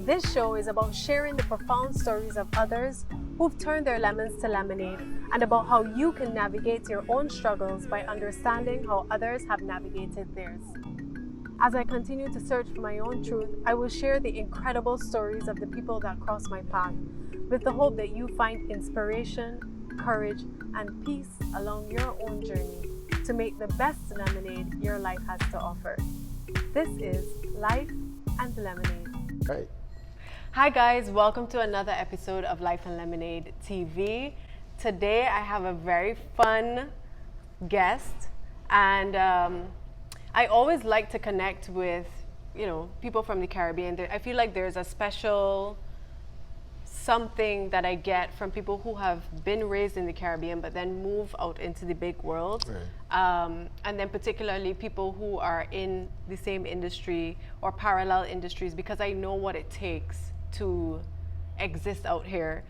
This show is about sharing the profound stories of others who've turned their lemons to lemonade, and about how you can navigate your own struggles by understanding how others have navigated theirs. As I continue to search for my own truth, I will share the incredible stories of the people that cross my path, with the hope that you find inspiration, courage, and peace along your own journey to make the best lemonade your life has to offer. This is Life and Lemonade. Right. Hi guys, welcome to another episode of Life and Lemonade TV. Today I have a very fun guest, and I always like to connect with, people from the Caribbean. I feel like there's a special something that I get from people who have been raised in the Caribbean but then move out into the big world. Right. And then particularly people who are in the same industry or parallel industries, because I know what it takes to exist out here.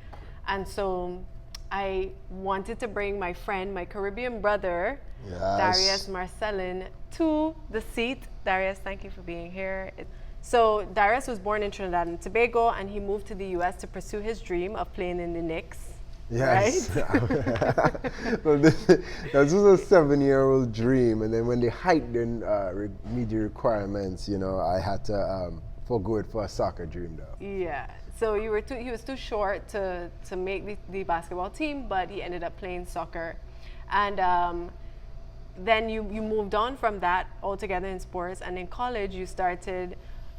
And so I wanted to bring my friend, my Caribbean brother, yes, Darrius Marcellin, to the seat. Darrius, thank you for being here. So Darrius was born in Trinidad and Tobago, and he moved to the U.S. to pursue his dream of playing in the Knicks. Yes. Right? Well, this was a 7-year-old dream, and then when they hiked in media requirements, I had to forgo it for a soccer dream, though. Yeah. So he was too short to make the basketball team, but he ended up playing soccer. And then you moved on from that altogether in sports, and in college you started,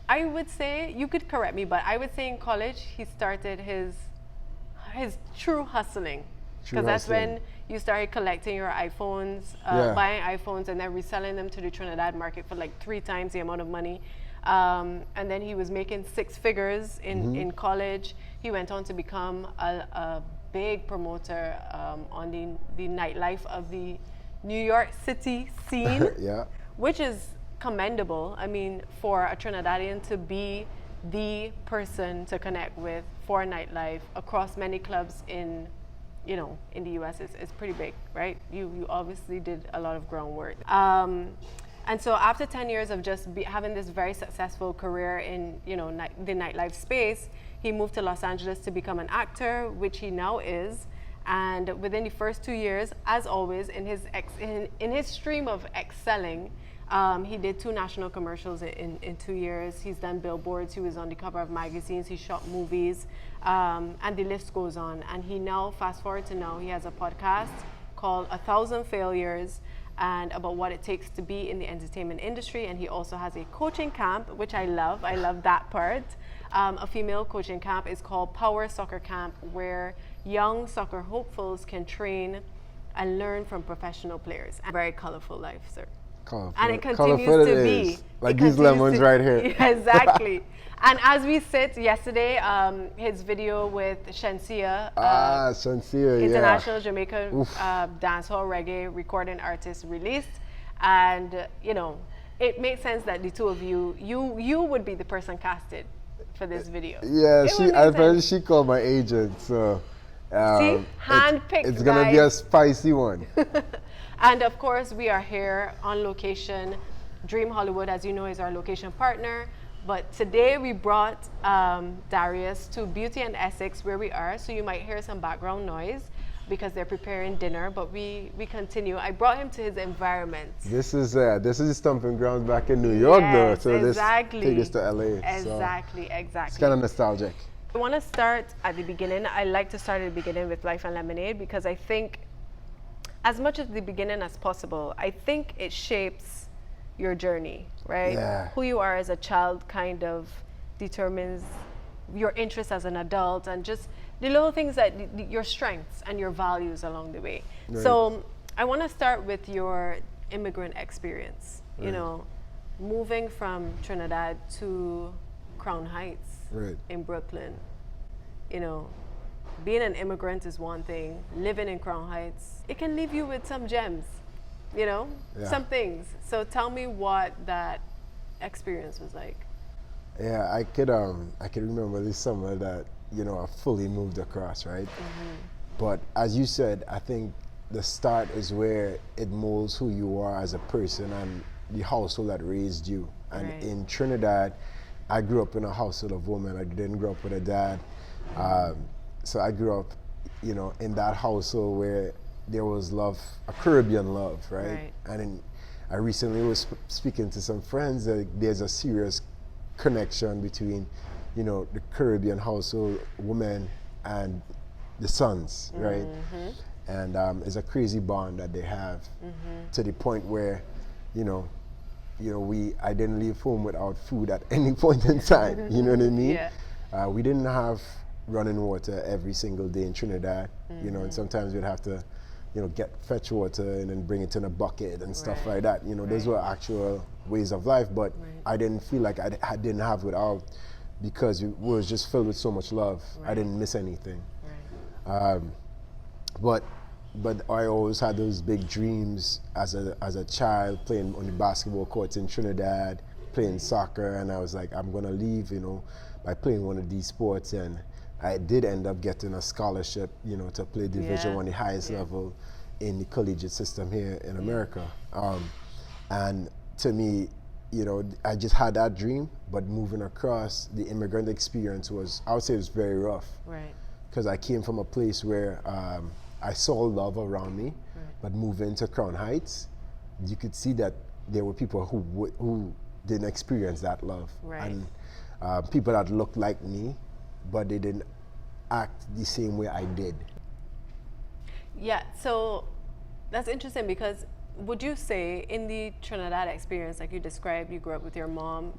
I would say, you could correct me, but I would say in college he started his true hustling. Because that's when you started collecting your iPhones, buying iPhones and then reselling them to the Trinidad market for like 3 times the amount of money. And then he was making 6 figures in college. He went on to become a big promoter on the nightlife of the New York City scene, yeah, which is commendable. I mean, for a Trinidadian to be the person to connect with for nightlife across many clubs in the US is pretty big, right? You obviously did a lot of groundwork. And so after 10 years of just having this very successful career in the nightlife space, he moved to Los Angeles to become an actor, which he now is. And within the first 2 years, as always, in his stream of excelling, he did 2 national commercials in 2 years. He's done billboards. He was on the cover of magazines. He shot movies, and the list goes on. And he now, fast forward to now, he has a podcast called 1,000 Failures, and about what it takes to be in the entertainment industry. And he also has a coaching camp, which I love. I love that part. A female coaching camp is called Power Soccer Camp, where young soccer hopefuls can train and learn from professional players. A very colorful life, sir. Colorful. And it continues to be. Like these lemons right here. Yeah, exactly. And as we sit yesterday, his video with Shensia, Shensia, international Jamaican dancehall reggae recording artist, released. And, it made sense that the two of you would be the person casted for this video. Yeah, she called my agent, so see, handpicked. It's gonna be a spicy one. And of course, we are here on location. Dream Hollywood, as you know, is our location partner. But today we brought Darrius to Beauty and Essex, where we are. So you might hear some background noise because they're preparing dinner. But we continue. I brought him to his environment. This is his stomping grounds back in New York, though. So exactly. This take us to LA. Exactly. It's kind of nostalgic. I want to start at the beginning. I like to start at the beginning with Life and Lemonade, because I think, as much at the beginning as possible, I think it shapes your journey, right? Yeah. Who you are as a child kind of determines your interests as an adult, and just the little things that your strengths and your values along the way. Right. So I want to start with your immigrant experience, right, moving from Trinidad to Crown Heights, right, in Brooklyn. Being an immigrant is one thing. Living in Crown Heights, it can leave you with some gems, some things. So tell me what that experience was like. Yeah, I could remember this summer that I fully moved across, right? Mm-hmm. But as you said, I think the start is where it molds who you are as a person and the household that raised you. And in Trinidad, I grew up in a household of women. I didn't grow up with a dad. So I grew up, you know, in that household where there was love, a Caribbean love, right? And then I recently was speaking to some friends that there's a serious connection between, you know, the Caribbean household women and the sons, right? And it's a crazy bond that they have to the point where, you know, I didn't leave home without food at any point in time. You know what I mean? We didn't have running water every single day in Trinidad, you know, and sometimes we'd have to, you know, fetch water and then bring it in a bucket and stuff like that. You know, those were actual ways of life, but I didn't feel like I didn't have without, because it was just filled with so much love. I didn't miss anything. But I always had those big dreams as a child, playing on the basketball courts in Trinidad, playing soccer, and I was like, I'm gonna leave, you know, by playing one of these sports. And I did end up getting a scholarship, you know, to play Division I, the highest level in the collegiate system here in America. And to me, you know, I just had that dream, but moving across, the immigrant experience was, I would say it was very rough. Because I came from a place where I saw love around me, but moving to Crown Heights, you could see that there were people who didn't experience that love. And people that looked like me, but they didn't act the same way I did. Yeah, so that's interesting, because would you say in the Trinidad experience, like you described, you grew up with your mom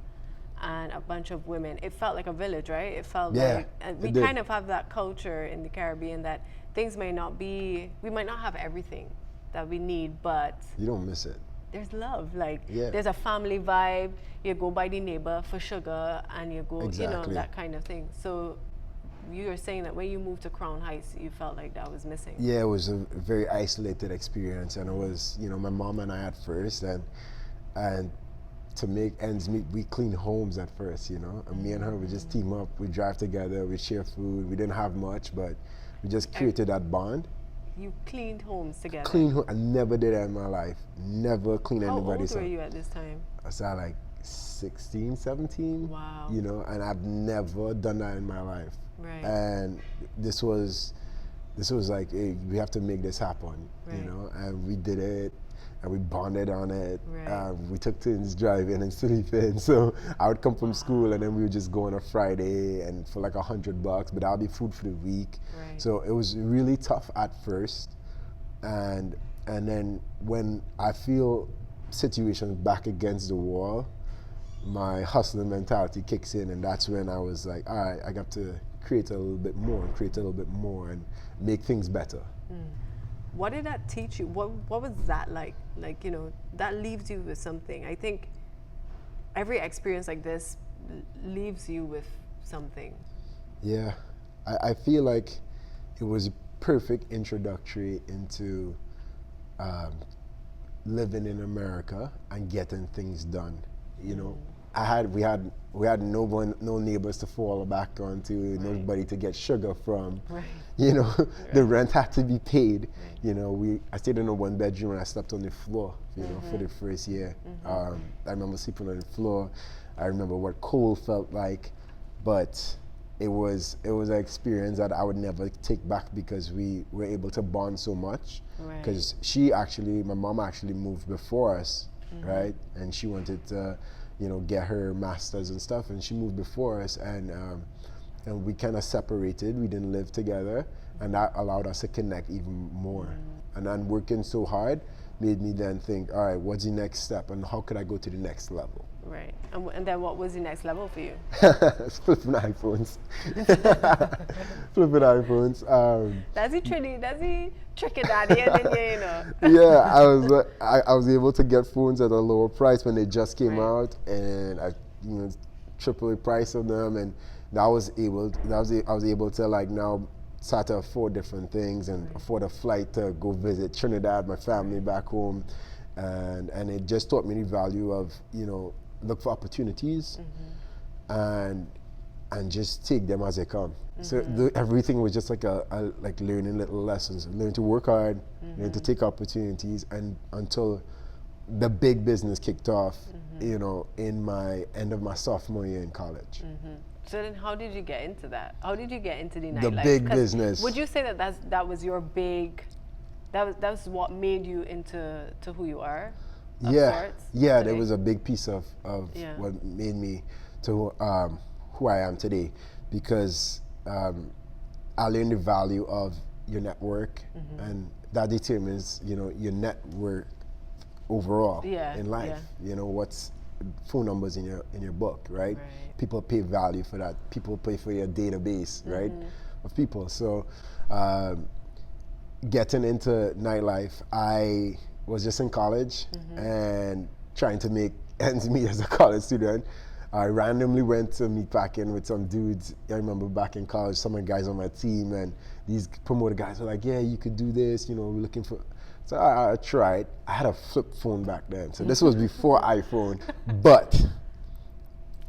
and a bunch of women, it felt like a village, right? It felt like, and we kind of have that culture in the Caribbean that things may not be, we might not have everything that we need, but you don't miss it. There's love, like there's a family vibe. You go by the neighbor for sugar, and you go, you know, that kind of thing. So you were saying that when you moved to Crown Heights, you felt like that was missing. Yeah, it was a very isolated experience, and it was, you know, my mom and I at first, and to make ends meet, we cleaned homes at first, you know, and me and her would just team up. We drive together, we share food. We didn't have much, but we just created that bond. You cleaned homes together? I never did that in my life. Never cleaned anybody's home. How old were you at this time? I was like 16, 17. Wow. You know, and I've never done that in my life. And this was like, hey, we have to make this happen, you know, and we did it. And we bonded on it. We took turns driving and sleeping. So I would come from school, and then we would just go on a Friday, and for like $100, but that'll be food for the week. So it was really tough at first, and then when I feel situations back against the wall, my hustling mentality kicks in, and that's when I was like, all right, I got to create a little bit more, and make things better. What did that teach you? What was that like? Like, you know, that leaves you with something. I think every experience like this leaves you with something. Yeah, I feel like it was a perfect introductory into living in America and getting things done. You know, we had no neighbors to fall back onto, nobody to get sugar from. You know, the rent had to be paid. You know, I stayed in a 1-bedroom and I slept on the floor, you know, for the first year. I remember sleeping on the floor. I remember what cold felt like, but it was an experience that I would never take back, because we were able to bond so much. Because my mom actually moved before us, right? And she wanted to, you know, get her masters and stuff, and she moved before us, and we kind of separated. We didn't live together, and that allowed us to connect even more. And then working so hard made me then think, all right, what's the next step, and how could I go to the next level? And then what was the next level for you? Flipping iPhones. Flipping iPhones. That's the tricky daddy, and then, you know. Yeah, I was able to get phones at a lower price when they just came out, and I, you know, triple the price of them, and I was able to like now start to afford different things and afford a flight to go visit Trinidad, my family back home, and it just taught me the value of, you know, look for opportunities and just take them as they come. So everything was just like like learning little lessons, learn to work hard, learn to take opportunities, and until the big business kicked off, you know, in my end of my sophomore year in college. So then how did you get into that? How did you get into the nightlife? The big business. Would you say that that was your big, that was what made you into who you are? Yeah, yeah, today? there was a big piece of what made me to who I am today, because I learned the value of your network, and that determines, you know, your network overall in life. You know, what's phone numbers in your book, right? People pay value for that. People pay for your database, right, of people. So getting into nightlife, I was just in college and trying to make ends meet as a college student. I randomly went to meet back in with some dudes. I remember back in college, some of the guys on my team, and these promoter guys were like, yeah, you could do this, you know, we're looking for. So I tried. I had a flip phone back then. So this was before iPhone, but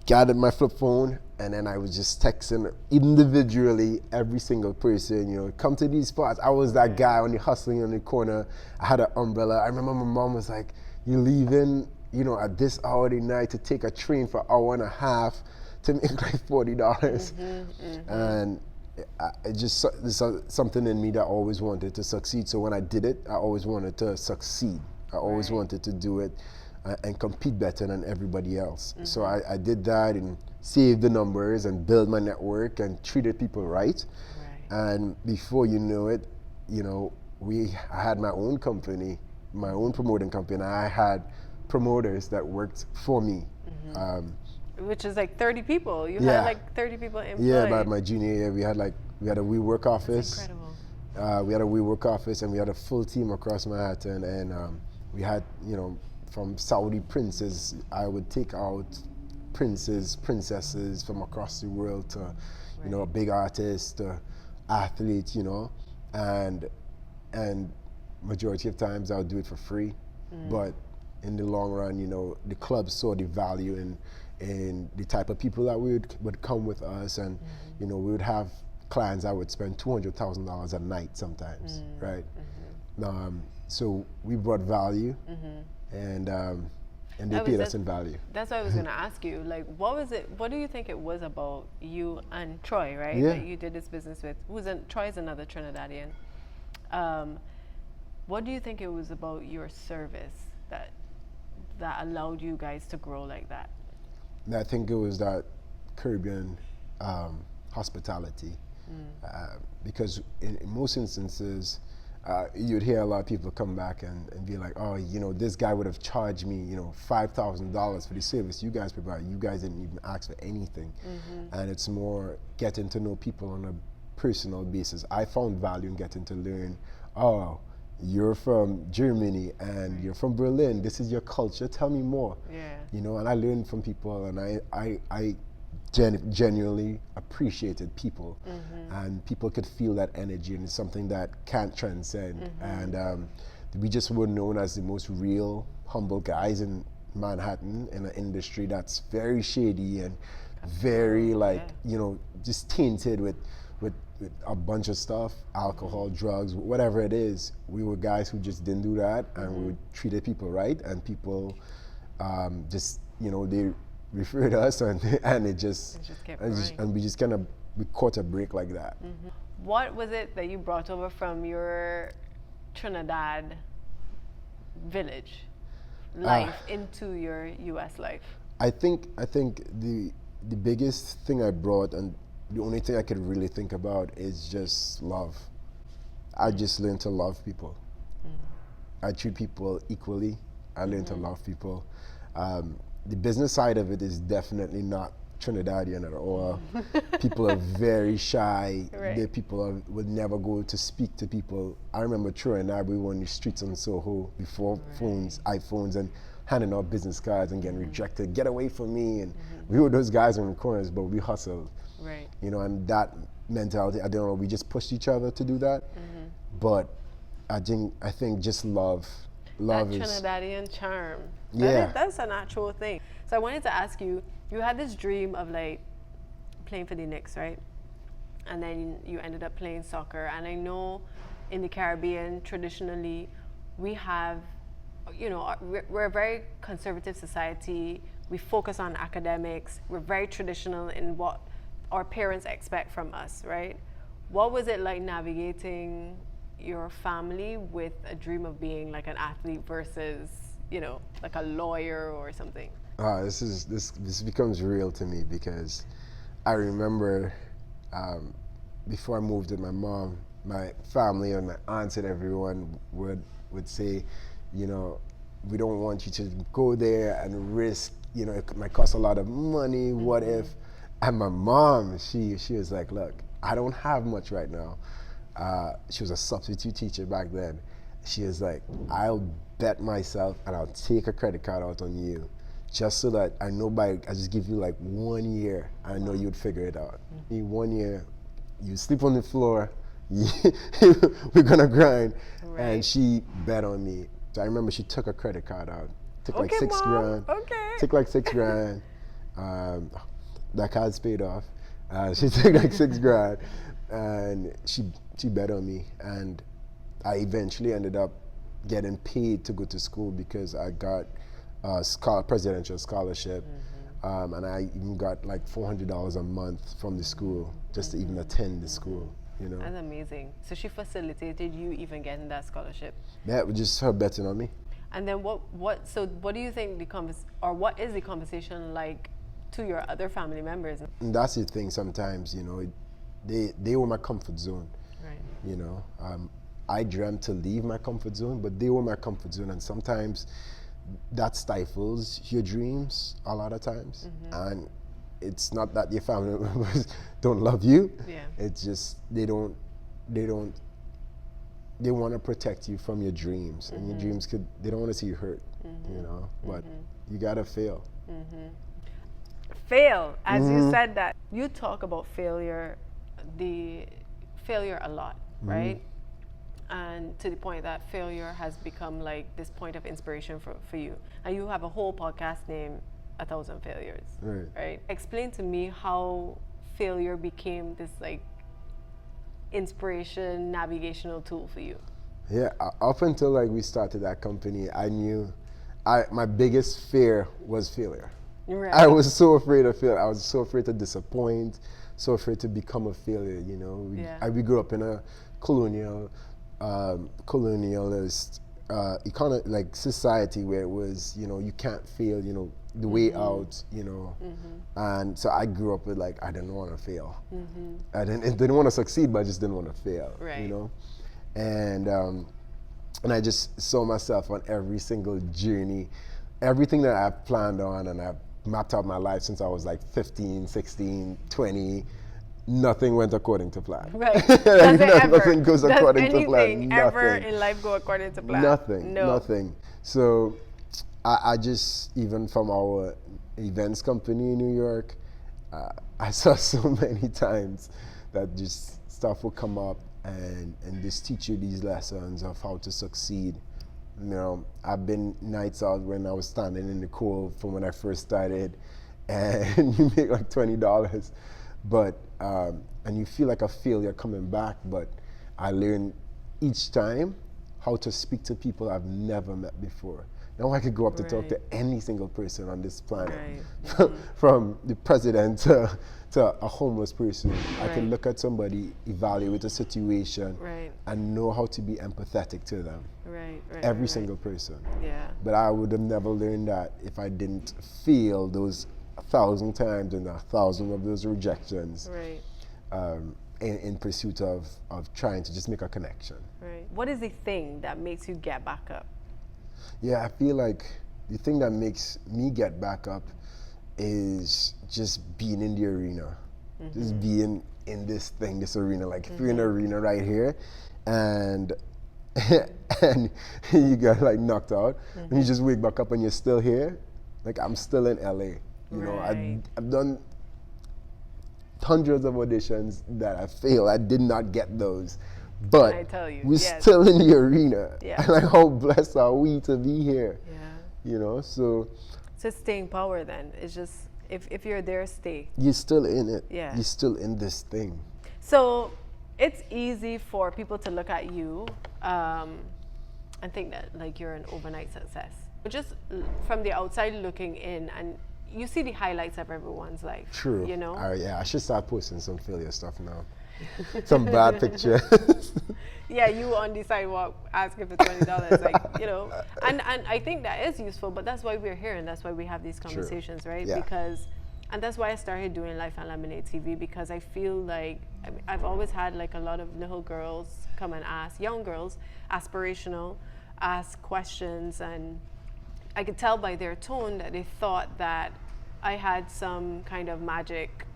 gathered my flip phone, and then I was just texting individually every single person, you know, come to these spots. I was that guy on the hustling on the corner. I had an umbrella. I remember my mom was like, you leaving, you know, at this hour of the night to take a train for an hour and a half to make like $40. And it just, there's something in me that always wanted to succeed. So when I did it, I always wanted to succeed. I always wanted to do it and compete better than everybody else. So I did that and saved the numbers and built my network and treated people right. And before you know it, you know, I had my own company, my own promoting company, and I had promoters that worked for me. Which is like 30 people. You had like 30 people employed. Yeah, by my junior year, we had a WeWork office. That's incredible. We had a WeWork office, and we had a full team across Manhattan, and we had, you know, from Saudi princes, I would take out princes, princesses from across the world to, you know, big artists, to athletes, you know, and majority of times I would do it for free, but in the long run, you know, the club saw the value in the type of people that would come with us, and you know, we would have clients that would spend $200,000 a night sometimes, right? So we brought value, and they paid us in value. That's what I was going to ask you. Like, what do you think it was about you and Troy, right? Yeah. That you did this business with. Troy's another Trinidadian. What do you think it was about your service that allowed you guys to grow like that? I think it was that Caribbean hospitality, because in most instances, you'd hear a lot of people come back and be like, oh, you know, this guy would have charged me, you know, $5,000 for the service you guys provide. You guys didn't even ask for anything. And it's more getting to know people on a personal basis. I found value in getting to learn, oh, you're from Germany and you're from Berlin. This is your culture. Tell me more. You know, and I learned from people, and I genuinely appreciated people, and people could feel that energy, and it's something that can't transcend. And we just were known as the most real, humble guys in Manhattan, in an industry that's very shady and very you know, just tainted with a bunch of stuff, alcohol, drugs, whatever it is. We were guys who just didn't do that, and we treated people right, and people just, you know, they referred us, and it just kept going. And we just kind of, we caught a break like that. What was it that you brought over from your Trinidad village life into your U.S. life? I think the biggest thing I brought, and the only thing I could really think about, is just love. I just learned to love people. I treat people equally. I learned to love people. The business side of it is definitely not Trinidadian at all. People are very shy. People would never go to speak to people. I remember Troy and I, we were on the streets in Soho before iPhones, and handing out business cards and getting rejected. Get away from me. And we were those guys in the corners, but we hustled. You know, and that mentality, I don't know, we just pushed each other to do that. But I think just love that is Trinidadian charm. That's a natural thing. So I wanted to ask you, you had this dream of like playing for the Knicks, right? And then you ended up playing soccer. And I know in the Caribbean, traditionally, we have you know, we're a very conservative society. We focus on academics. We're very traditional in what our parents expect from us, right? What was it like navigating your family with a dream of being like an athlete versus, you know, like a lawyer or something? This becomes real to me because I remember before I moved with my mom, my family and my aunts and everyone would say, you know, we don't want you to go there and risk, you know, it might cost a lot of money, what if? And my mom, she was like, look, I don't have much right now. She was a substitute teacher back then. She was like, I'll bet myself and I'll take a credit card out on you just so that I know I just give you like 1 year, I know you'd figure it out. In 1 year, you sleep on the floor, we're gonna grind. Right. And she bet on me. So I remember she took a credit card out, took like 6 grand. Okay. Took like 6 grand. That card's paid off. She took like 6 grand, and she bet on me, and I eventually ended up getting paid to go to school because I got a presidential scholarship, and I even got like $400 a month from the school just to even attend the school. You know? That's amazing. So she facilitated you even getting that scholarship. Yeah, it was just her betting on me. And then what do you think what is the conversation like to your other family members? And that's the thing sometimes, you know, they were my comfort zone. Right. You know, I dreamt to leave my comfort zone, but they were my comfort zone, and sometimes that stifles your dreams a lot of times. And it's not that your family members don't love you. Yeah. It's just they want to protect you from your dreams, and your dreams they don't want to see you hurt, you know, but you gotta fail. Fail, as you said that. You talk about failure a lot, right? And to the point that failure has become like this point of inspiration for you. And you have a whole podcast named 1,000 Failures, right? Explain to me how failure became this like inspiration, navigational tool for you. Yeah, up until like we started that company, I knew my biggest fear was failure. Right. I was so afraid of failure. I was so afraid to disappoint, so afraid to become a failure, you know. We grew up in a colonialist like society where it was, you know, you can't fail, you know, the way out, you know. And so I grew up with like, I didn't want to fail. I didn't want to succeed, but I just didn't want to fail, you know. And I just saw myself on every single journey, everything that I've planned on, and I've mapped out my life since I was like 15, 16, 20. Nothing went according to plan. Right. Nothing goes according to plan. Does anything ever in life go according to plan? Nothing. So I just, even from our events company in New York, I saw so many times that just stuff would come up and just teach you these lessons of how to succeed. You know, I've been nights out when I was standing in the cold from when I first started, and you make like $20, but and you feel like a failure coming back. But I learned each time how to speak to people I've never met before. Now I could go up to talk to any single person on this planet, from the president to a homeless person. I can look at somebody, evaluate a situation, and know how to be empathetic to them. Every single person. Yeah. But I would have never learned that if I didn't feel those 1,000 times and 1,000 of those rejections in pursuit of trying to just make a connection. Right. What is the thing that makes you get back up? Yeah, I feel like the thing that makes me get back up is just being in the arena, just being in this arena. Like if you're in the arena right here, and and you got like knocked out, and you just wake back up and you're still here. Like I'm still in LA. You know, I've done hundreds of auditions that I failed. I did not get those. But I tell you, we're still in the arena. And like, how blessed are we to be here? You know, so staying power then. It's just, if you're there, stay. You're still in it. You're still in this thing. So it's easy for people to look at you and think that like you're an overnight success. But just from the outside looking in, and you see the highlights of everyone's life. True. You know? Yeah, I should start posting some failure stuff now. Some bad pictures. Yeah, you on the sidewalk asking for $20, like, you know. And I think that is useful, but that's why we're here, and that's why we have these conversations, right? Yeah. Because, and that's why I started doing Life and Lemonade TV, because I feel like I've always had like a lot of little girls come and ask, young girls, aspirational, ask questions, and I could tell by their tone that they thought that I had some kind of magic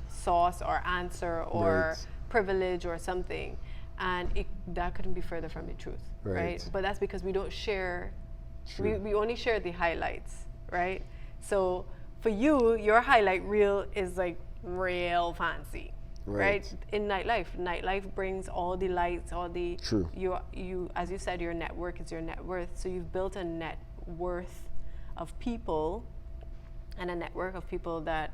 sauce or answer or privilege or something, and that couldn't be further from the truth, right? But that's because we don't share, we only share the highlights, right? So for you, your highlight reel is like real fancy, right? In nightlife brings all the lights, all the you as you said, your network is your net worth. So you've built a net worth of people and a network of people that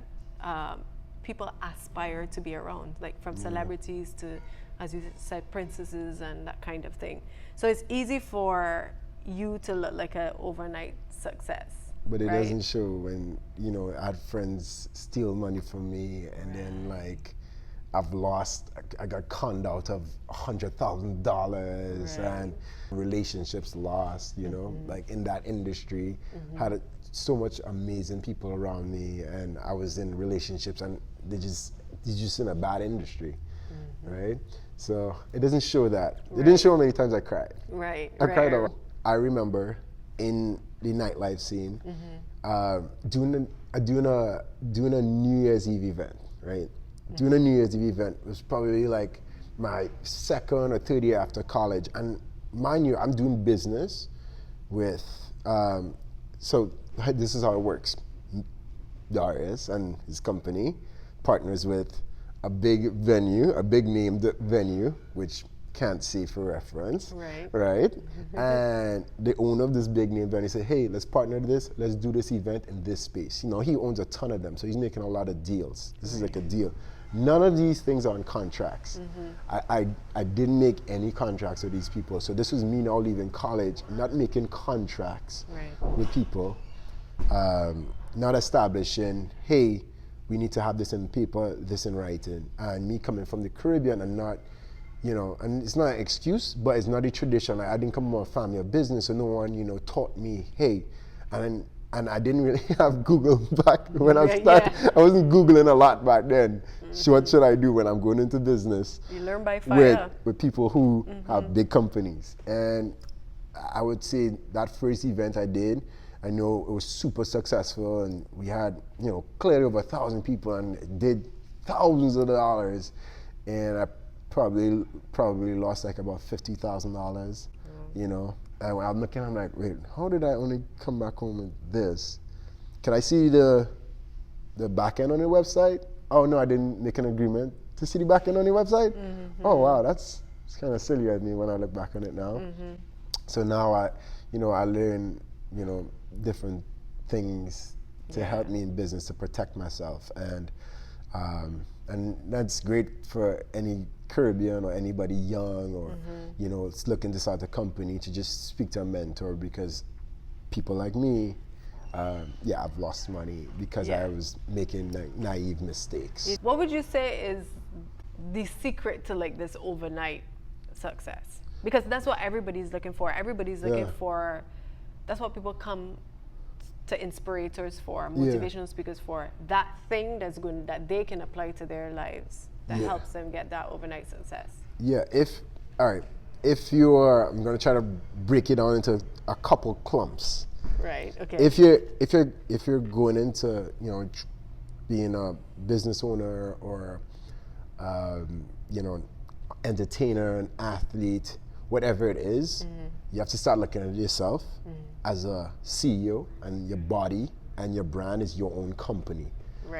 people aspire to be around, like from celebrities to, as you said, princesses and that kind of thing. So it's easy for you to look like an overnight success. But it doesn't show when, you know, I had friends steal money from me, and then like I've lost, I got conned out of $100,000 and relationships lost, you know, like in that industry. Had so much amazing people around me, and I was in relationships and they're just in a bad industry, right? So it doesn't show that. It didn't show how many times I cried. I cried a lot. I remember in the nightlife scene, doing a New Year's Eve event, right? Doing a New Year's Eve event was probably like my second or third year after college. And mind you, I'm doing business with, so this is how it works. Darrius and his company partners with a big venue, a big named venue, which can't say for reference, right? And the owner of this big name venue said, hey, let's partner this, let's do this event in this space. You know, he owns a ton of them, so he's making a lot of deals. This is like a deal. None of these things are on contracts. I didn't make any contracts with these people. So this was me now leaving college, not making contracts with people, not establishing, hey, we need to have this in paper, this in writing. And me coming from the Caribbean and not, you know, and it's not an excuse, but it's not a tradition. Like, I didn't come from a family of business, so no one, you know, taught me, hey, and I didn't really have Google back when I started. I wasn't Googling a lot back then. So what should I do when I'm going into business? You learn by fire. With people who have big companies. And I would say that first event I did, I know it was super successful, and we had, you know, clearly over 1,000 people and did thousands of dollars. And I probably lost like about $50,000, you know. And I'm looking, I'm like, wait, how did I only come back home with this? Can I see the back end on your website? Oh no, I didn't make an agreement to see the back end on your website? Oh wow, it's kind of silly at me when I look back on it now. So now I learn, you know, different things to help me in business, to protect myself. And that's great for any Caribbean or anybody young or you know, it's looking to start a company, to just speak to a mentor, because people like me, I've lost money because I was making like naive mistakes. What would you say is the secret to like this overnight success? Because that's what everybody's looking for. Everybody's looking for, that's what people come to inspirators for, motivational speakers for, that thing that's good, that they can apply to their lives, that helps them get that overnight success. If you're, I'm going to try to break it down into a couple clumps. Right. Okay. If you're going into, you know, being a business owner or you know, entertainer, an athlete, whatever it is, you have to start looking at yourself as a CEO, and your body and your brand is your own company.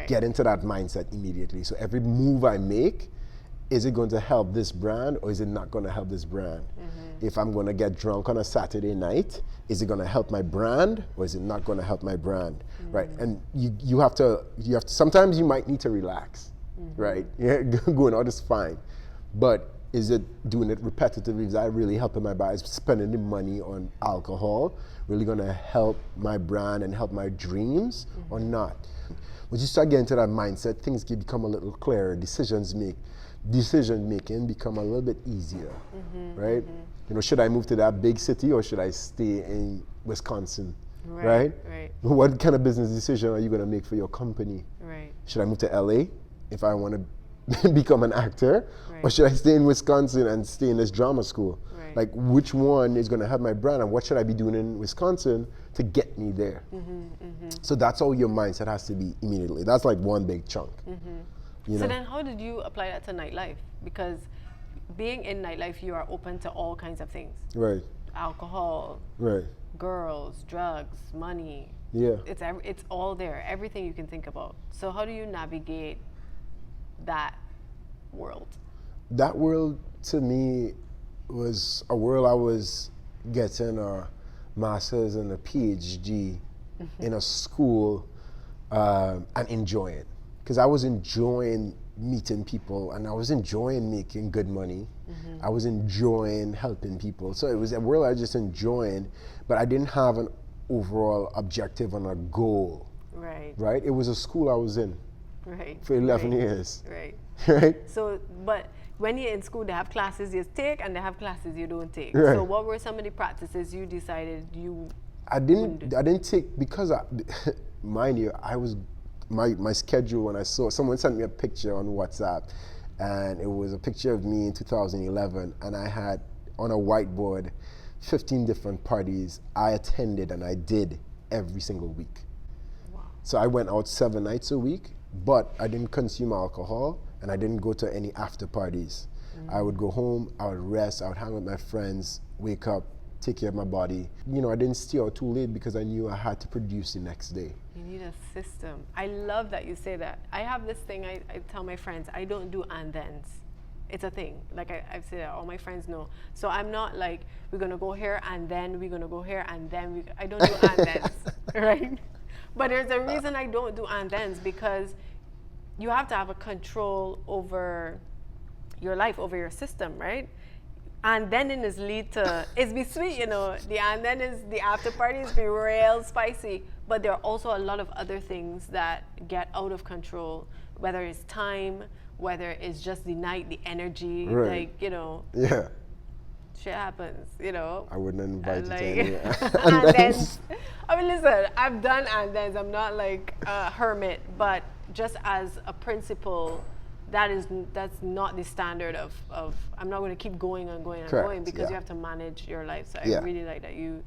Get into that mindset immediately. So every move I make, is it going to help this brand or is it not going to help this brand? If I'm going to get drunk on a Saturday night, is it going to help my brand or is it not going to help my brand? Right? And you have to, sometimes you might need to relax, right? Yeah, going out is fine. But is it doing it repetitively? Is that really helping my brand? Is spending the money on alcohol really going to help my brand and help my dreams or not? Once you start getting to that mindset, things can become a little clearer. Decision making become a little bit easier, right? You know, should I move to that big city or should I stay in Wisconsin, right? What kind of business decision are you going to make for your company? Right. Should I move to LA if I want to become an actor, or should I stay in Wisconsin and stay in this drama school? Like, which one is going to help my brand, and what should I be doing in Wisconsin to get me there? So that's how your mindset has to be immediately. That's like one big chunk. You know? So then how did you apply that to nightlife? Because being in nightlife, you are open to all kinds of things. Right. Alcohol. Right. Girls, drugs, money. Yeah. It's all there, everything you can think about. So how do you navigate that world? That world to me was a world I was getting a master's and a PhD in a school and enjoying it. Because I was enjoying meeting people and I was enjoying making good money. I was enjoying helping people. So it was a world I was just enjoying, but I didn't have an overall objective and a goal. Right? It was a school I was in for 11 years. Right? So, but when you're in school, they have classes you take and they have classes you don't take. Right. So what were some of the practices you decided you I didn't take, because mind you, I was my schedule, when I saw someone sent me a picture on WhatsApp, and it was a picture of me in 2011, and I had on a whiteboard 15 different parties I attended and I did every single week. Wow. So I went out 7 nights a week, but I didn't consume alcohol and I didn't go to any after parties. I would go home, I would rest, I would hang with my friends, wake up, take care of my body. You know, I didn't stay out too late because I knew I had to produce the next day. You need a system. I love that you say that. I have this thing I tell my friends, I don't do and thens. It's a thing. Like I've said that, all my friends know. So I'm not like, we're gonna go here and then we're gonna go here and then I don't do and thens, right? But there's a reason I don't do and thens, because you have to have a control over your life, over your system, right? And then it is lead to, it's be sweet, you know, the and then is the after parties be real spicy, but there are also a lot of other things that get out of control, whether it's time, whether it's just the night, the energy, like, you know. Yeah. Shit happens, you know. I wouldn't invite like, you to any and then, I mean, listen, I've done and thens. I'm not like a hermit, but just as a principle, that's not the standard of I'm not going to keep going and going and going, because you have to manage your life. So I really like that you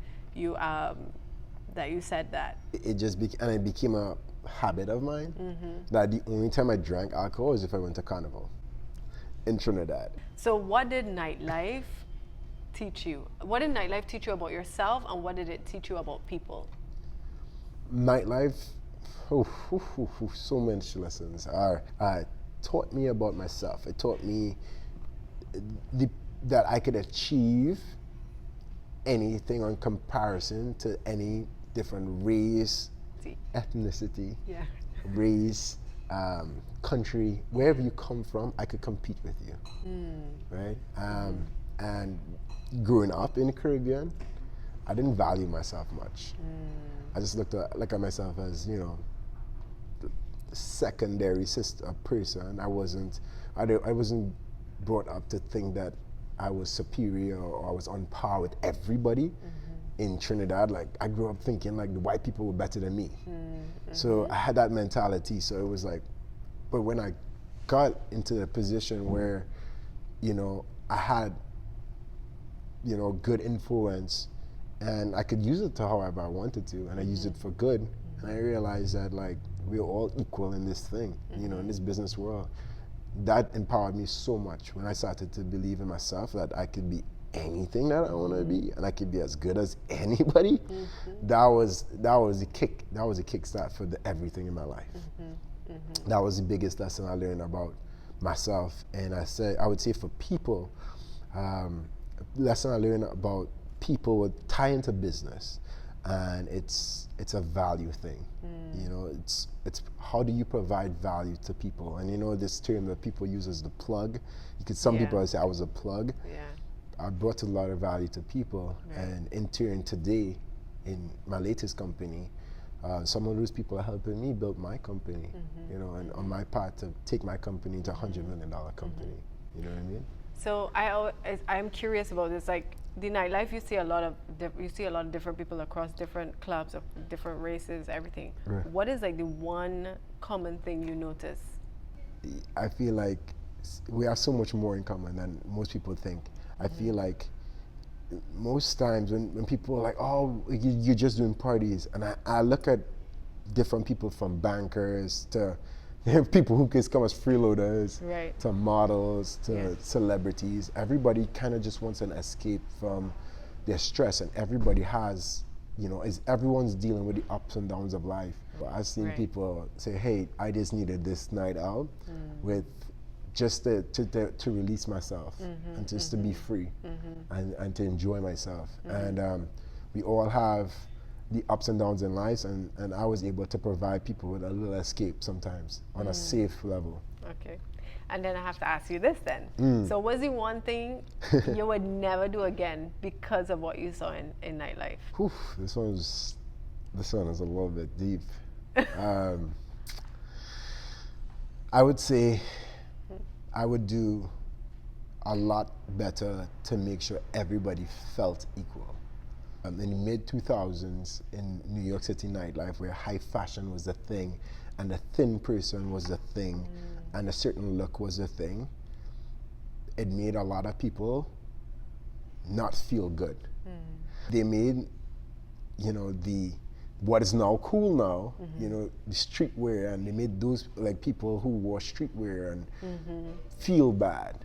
said that. It just it became a habit of mine that the only time I drank alcohol is if I went to Carnival in Trinidad. So what did nightlife teach you? What did nightlife teach you about yourself, and what did it teach you about people? Nightlife, so many lessons taught me about myself. It taught me that I could achieve anything on comparison to any different race, ethnicity, race, country, wherever you come from, I could compete with you, right? And growing up in the Caribbean, I didn't value myself much. I just looked at myself as, you know, secondary person. I wasn't brought up to think that I was superior or I was on par with everybody in Trinidad. Like, I grew up thinking like the white people were better than me. So I had that mentality. So it was like, but when I got into the position where, you know, I had, you know, good influence and I could use it to however I wanted to, and I used it for good, and I realized that like we're all equal in this thing, you know, in this business world. That empowered me so much when I started to believe in myself that I could be anything that I want to be, and I could be as good as anybody. That was the kickstart for everything in my life. That was the biggest lesson I learned about myself. And I would say for people, lesson I learned about people would tie into business. and it's a value thing. You know, it's how do you provide value to people? And you know this term that people use as the plug. Because some people say I was a plug. Yeah. I brought a lot of value to people, and in turn today, in my latest company, some of those people are helping me build my company. You know, and on my path to take my company to $100 million company. You know what I mean? So I'm curious about this. Like the nightlife, you see a lot of different people across different clubs of different races, everything. Right. What is like the one common thing you notice? I feel like we have so much more in common than most people think. I feel like most times when people are like, oh, you're just doing parties, and I look at different people from bankers to people who can come as freeloaders, to models, to celebrities. Everybody kind of just wants an escape from their stress, and everybody has, you know, everyone's dealing with the ups and downs of life. But I've seen people say, hey, I just needed this night out with just to release myself and just to be free and to enjoy myself. And we all have the ups and downs in life, and I was able to provide people with a little escape sometimes on a safe level. Okay. And then I have to ask you this then. So what's the one thing you would never do again because of what you saw in nightlife? Whew, this one is a little bit deep. I would say I would do a lot better to make sure everybody felt equal. In the mid-2000s in New York City nightlife, where high fashion was the thing, and a thin person was the thing, and a certain look was the thing, it made a lot of people not feel good. They made, you know, what is now cool now, you know, the streetwear, and they made those like people who wore streetwear and feel bad,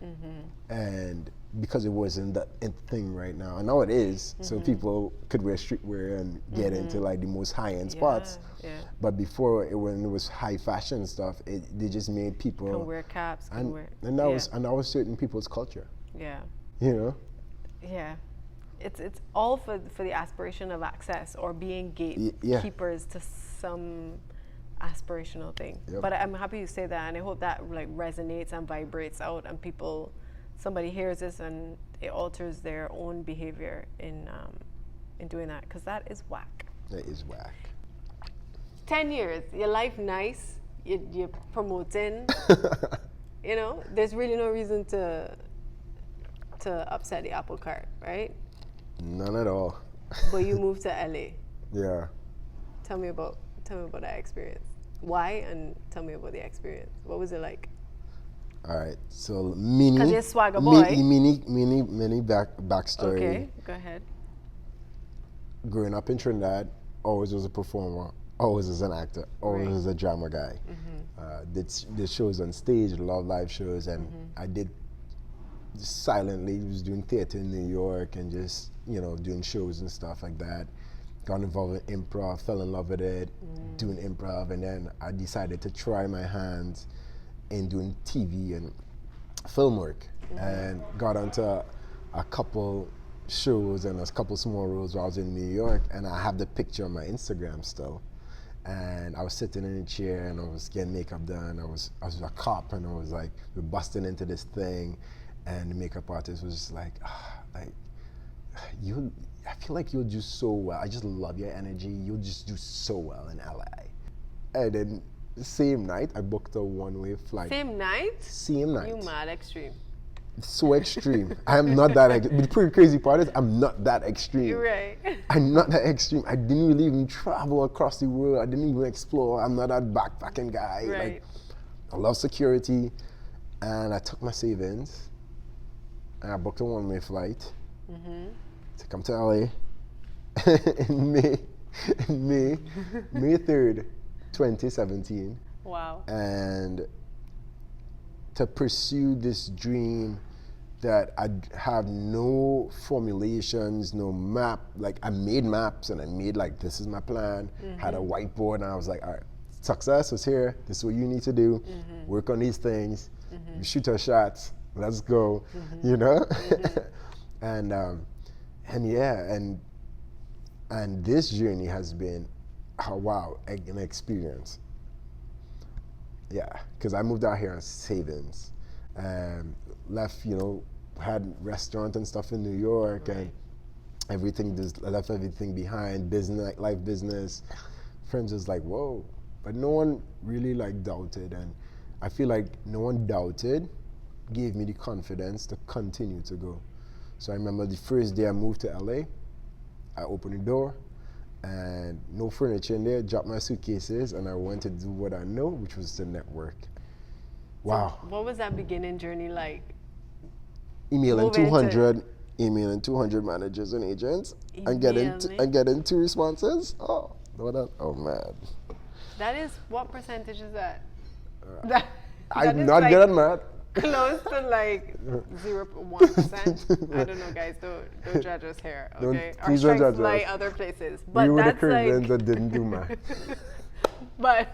and because it wasn't the thing right now, and now it is, so people could wear streetwear and get into like the most high-end spots. But before, when it was high fashion stuff, they just made people can wear caps, and that was certain people's culture. You know. It's all for the aspiration of access or being gatekeepers to some aspirational thing. But I'm happy you say that, and I hope that like resonates and vibrates out, and somebody hears this and it alters their own behavior in doing that, because that is whack. That is whack. 10 years, your life nice, you're promoting. You know, there's really no reason to upset the apple cart, right? None at all. But you moved to LA. Yeah. Tell me about that experience. Why, and tell me about the experience. What was it like? All right, so because you're swagger boy. Mini backstory. Okay, go ahead. Growing up in Trinidad, always was a performer, always was an actor, always was a drama guy. Did shows on stage, love live shows, and I did just silently was doing theater in New York and just, you know, doing shows and stuff like that. Got involved in improv, fell in love with it, doing improv, and then I decided to try my hands in doing TV and film work, and got onto a couple shows and a couple small roles while I was in New York, and I have the picture on my Instagram still. And I was sitting in a chair and I was getting makeup done. I was a cop, and I was like, we're busting into this thing, and the makeup artist was just like, I feel like you'll do so well. I just love your energy. You'll just do so well in LA. And then the same night, I booked a one-way flight. Same night? Same night. You mad extreme. So extreme. I am not that extreme. The pretty crazy part is I'm not that extreme. You're right. I'm not that extreme. I didn't really even travel across the world. I didn't even explore. I'm not that backpacking guy. Right. Like, I love security. And I took my savings and I booked a one-way flight to come to LA in May 3rd, 2017. Wow. And to pursue this dream that I have no formulations, no map. Like, I made maps and I made like, this is my plan. Had a whiteboard, and I was like, all right, success is here. This is what you need to do. Work on these things. You shoot our shots. Let's go. You know? And And this journey has been, oh, wow, an experience. Yeah, because I moved out here on savings, and left, had restaurant and stuff in New York, and everything, I left everything behind, business, life business. Friends was like, whoa, but no one really like doubted, and I feel like no one doubted, gave me the confidence to continue to go. So I remember the first day I moved to LA, I opened the door, and no furniture in there, dropped my suitcases, and I went to do what I know, which was to network. Wow. So what was that beginning journey like? Emailing 200 managers and agents, and getting 2 responses. Oh, man. That is, what percentage is that? I'm not good at math. Close to like 0.1%. I don't know, guys. Don't judge us here, okay? Our strengths lie other places. But we were that's the Caribbeans that didn't do math. but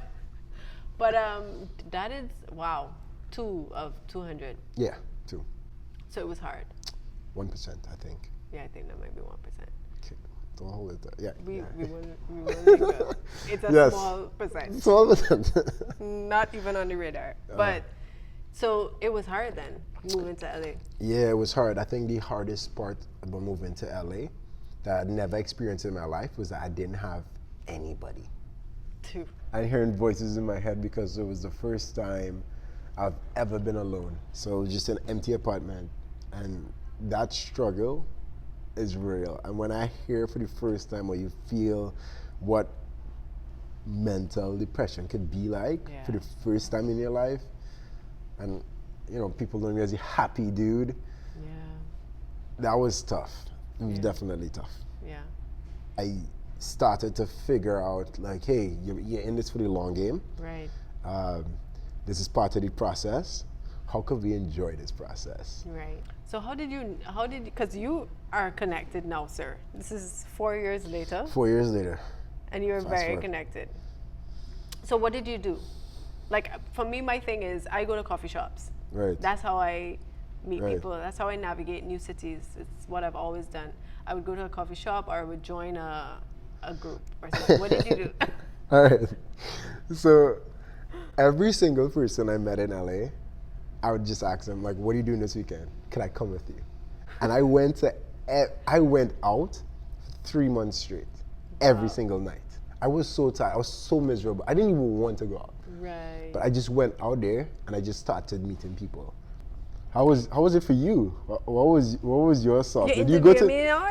that is, wow, 2 of 200. Yeah, 2. So it was hard. 1%, I think. Yeah, I think that might be 1%. Okay. Don't hold it there. Yeah. We will. It's a small percent. Small percent. Not even on the radar. But so it was hard then, moving to LA. Yeah, it was hard. I think the hardest part about moving to LA that I'd never experienced in my life was that I didn't have anybody. I hearing voices in my head because it was the first time I've ever been alone. So it was just an empty apartment, and that struggle is real. And when I hear for the first time, or you feel what mental depression could be like for the first time in your life, and people don't realize you're happy, dude. Yeah. That was tough. It was definitely tough. Yeah. I started to figure out, like, hey, you're in this for the long game. Right. This is part of the process. How could we enjoy this process? Right. So because you are connected now, sir. This is 4 years later. 4 years later. And you're very connected. So what did you do? Like, for me, my thing is I go to coffee shops. Right. That's how I meet people. That's how I navigate new cities. It's what I've always done. I would go to a coffee shop, or I would join a group or something. What did you do? All right. So every single person I met in LA, I would just ask them, like, what are you doing this weekend? Can I come with you? And I went out 3 months straight, every single night. I was so tired. I was so miserable. I didn't even want to go out. Right. But I just went out there and I just started meeting people. How was it for you? What was your thought? Did you go to? Me now?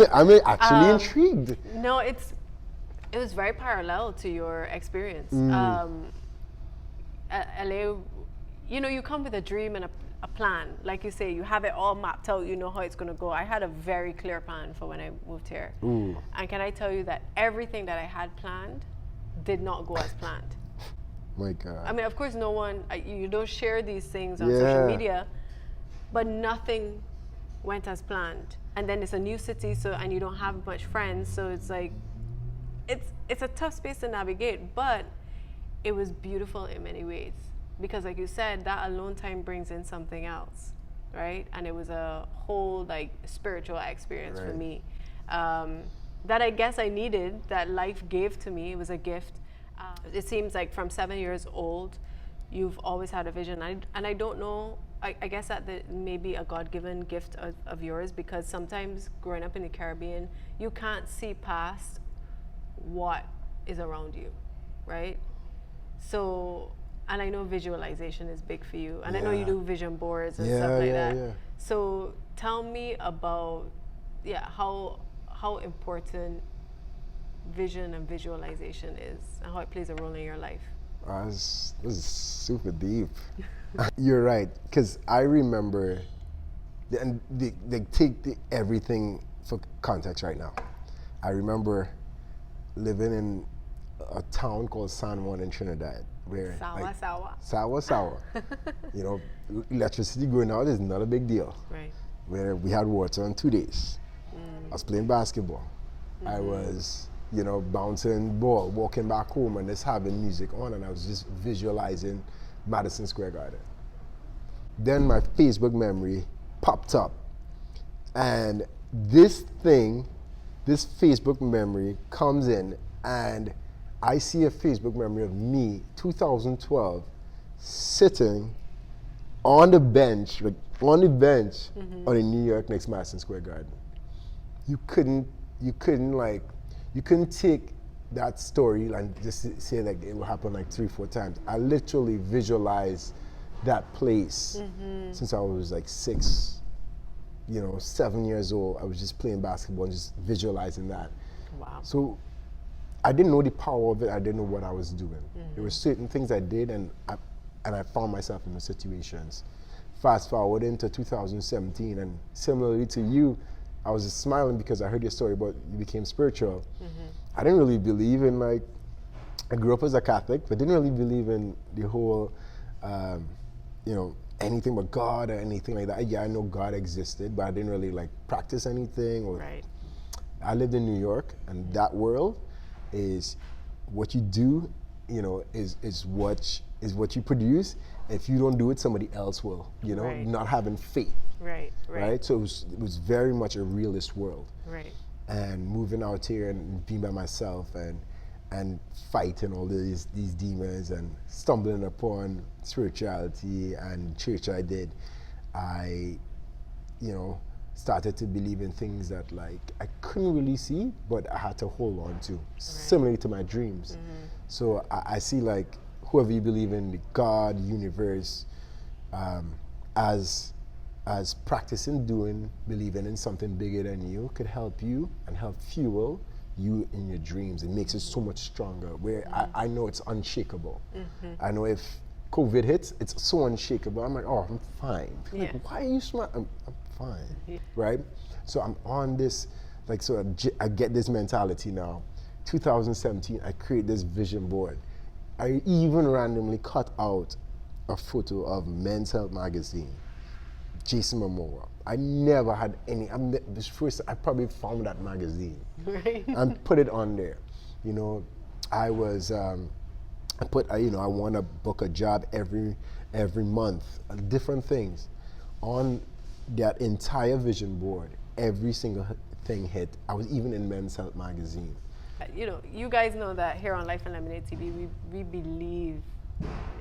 I'm actually intrigued. No, it was very parallel to your experience. LA, you come with a dream and a plan. Like you say, you have it all mapped out. You know how it's going to go. I had a very clear plan for when I moved here. Ooh. And can I tell you that everything that I had planned did not go as planned. My God. I mean, of course, no one, you don't share these things on social media, but nothing went as planned. And then it's a new city, and you don't have much friends, so it's like, it's a tough space to navigate, but it was beautiful in many ways. Because like you said, that alone time brings in something else, right? And it was a whole spiritual experience for me that I guess I needed, that life gave to me. It was a gift. It seems like from 7 years old, you've always had a vision. And I don't know, I guess that may be a God-given gift of yours, because sometimes growing up in the Caribbean, you can't see past what is around you, right? So, and I know visualization is big for you. And I know you do vision boards and stuff like that. Yeah. So tell me about, how important vision and visualization is, and how it plays a role in your life. This is super deep. You're right, because I remember, and they take everything for context right now. I remember living in a town called San Juan in Trinidad, where Sawa. Electricity going out is not a big deal. Right. Where we had water on 2 days. I was playing basketball. I was, bouncing ball, walking back home, and just having music on, and I was just visualizing Madison Square Garden. Then my Facebook memory popped up, and this thing this Facebook memory comes in, and I see a Facebook memory of me, 2012, sitting on the bench, on the New York next Madison Square Garden. You couldn't take that story and just say like it will happen like 3-4 times. I literally visualized that place since I was like 6, 7 years old. I was just playing basketball and just visualizing that. Wow. So I didn't know the power of it. I didn't know what I was doing. There were certain things I did, and I found myself in those situations. Fast forward into 2017, and similarly to you, I was just smiling because I heard your story about you became spiritual. I didn't really believe in I grew up as a Catholic, but didn't really believe in the whole, anything but God or anything like that. Yeah, I know God existed, but I didn't really practice anything. Right. I lived in New York, and that world is what you do, is what you produce. If you don't do it, somebody else will, Right. not having faith. Right? So it was very much a realist world. Right. And moving out here and being by myself and fighting all these demons and stumbling upon spirituality and church I started to believe in things that I couldn't really see, but I had to hold on to, similarly to my dreams. So I see whoever you believe in, the God, universe, as practicing believing in something bigger than you could help you and help fuel you in your dreams. It makes it so much stronger, where I know it's unshakable. I know if COVID hits, it's so unshakable. I'm like, oh, I'm fine. Yeah. Why are you smart? I'm fine, right? So I'm on this, I get this mentality now. 2017, I create this vision board. I even randomly cut out a photo of Men's Health magazine, Jason Momoa. I never had any. This first, I probably found that magazine and put it on there. I was. I want to book a job every month, different things. On that entire vision board, every single thing hit. I was even in Men's Health magazine. You guys know that here on Life and Lemonade TV, we believe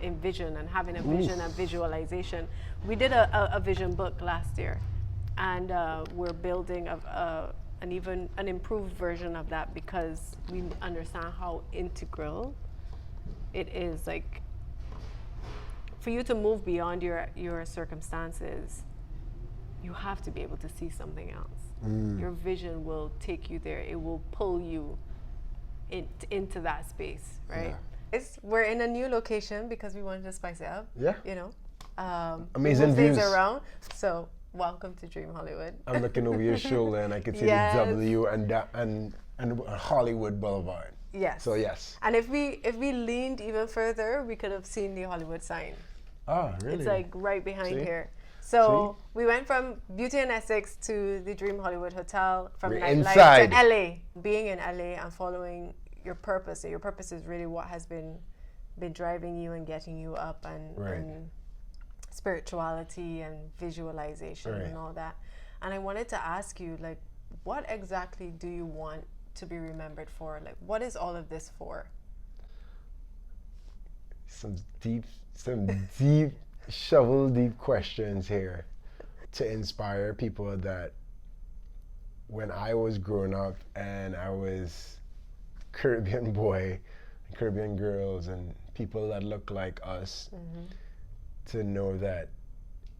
in vision and having a vision and visualization. We did a vision book last year, and we're building an improved version of that because we understand how integral it is. For you to move beyond your circumstances, you have to be able to see something else. Your vision will take you there. It will pull you into that space, right? Yeah. We're in a new location because we wanted to spice it up. Yeah. Amazing move views things around. So welcome to Dream Hollywood. I'm looking over your shoulder and I can see the W and Hollywood Boulevard. Yes. So yes. And if we leaned even further, we could have seen the Hollywood sign. Oh, really? It's right behind here. So we went from Beauty and Essex to the Dream Hollywood Hotel, from nightlife to LA. Being in LA and following your purpose. Your purpose is really what has been driving you and getting you up, and spirituality and visualization and all that. And I wanted to ask you, what exactly do you want to be remembered for? What is all of this for? Some deep shovel deep questions here to inspire people that when I was growing up and I was Caribbean boy, Caribbean girls, and people that look like us, to know that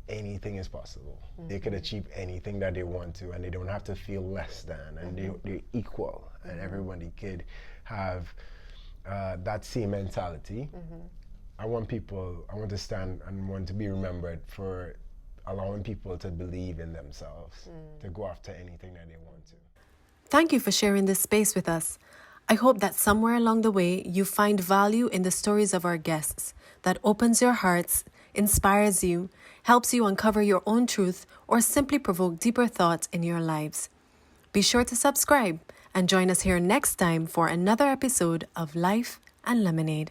anything is possible. They could achieve anything that they want to, and they don't have to feel less than, and they're equal, and everybody could have that same mentality. I want to stand and want to be remembered for allowing people to believe in themselves, to go after anything that they want to. Thank you for sharing this space with us. I hope that somewhere along the way you find value in the stories of our guests that opens your hearts, inspires you, helps you uncover your own truth, or simply provoke deeper thoughts in your lives. Be sure to subscribe and join us here next time for another episode of Life and Lemonade.